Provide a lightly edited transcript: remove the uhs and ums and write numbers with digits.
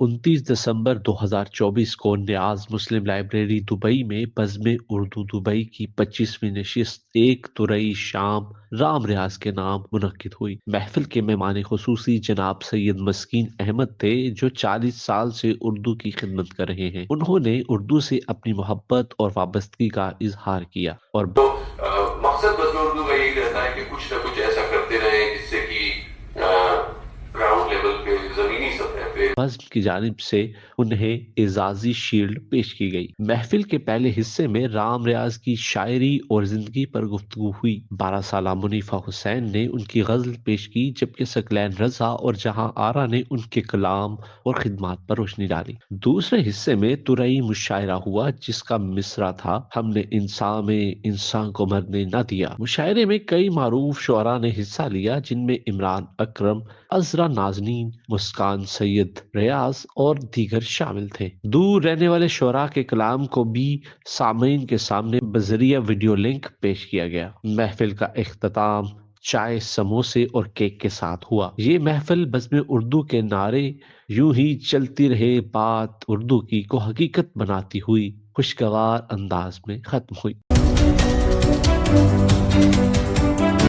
29 دسمبر 2024 کو نیاز مسلم library Dubai میں بزم اردو دبئی کی 25ویں نشست ایک ترئی شام رام ریاض کے نام منعقد ہوئی۔ محفل کے مہمان خصوصی جناب سید مسکین احمد تھے، جو 40 سال سے اردو کی خدمت کر رہے ہیں۔ انہوں نے اردو سے اپنی محبت اور وابستگی کا اظہار کیا اور مقصد بزم اردو کا یہی رہتا ہے کہ کچھ نہ کچھ ایسا کرتے رہیں جس سے کہ گراؤنڈ لیول پہ، زمینی سطح پہ بزم کی جانب سے انہیں اعزازی شیلڈ پیش کی گئی۔ محفل کے پہلے حصے میں رام ریاض کی شاعری اور زندگی پر گفتگو ہوئی۔ 12 سالہ منیفہ حسین نے ان کی غزل پیش کی، جبکہ ثقلین رضا اور جہاں آرا نے ان کے کلام اور خدمات پر روشنی ڈالی۔ دوسرے حصے میں ترئی مشاعرہ ہوا، جس کا مصرع تھا: ہم نے انسان میں انسان کو مرنے نہ دیا۔ مشاعرے میں کئی معروف شعراء نے حصہ لیا، جن میں عمران اکرم، عذرا نازنین، مسکان سید ریاض اور دیگر شامل تھے۔ دور رہنے والے شعراء کے کلام کو بھی سامعین کے سامنے بذریعہ ویڈیو لنک پیش کیا گیا۔ محفل کا اختتام چائے، سموسے اور کیک کے ساتھ ہوا۔ یہ محفل بزم اردو کے نعرے "یوں ہی چلتی رہے بات اردو کی" کو حقیقت بناتی ہوئی خوشگوار انداز میں ختم ہوئی۔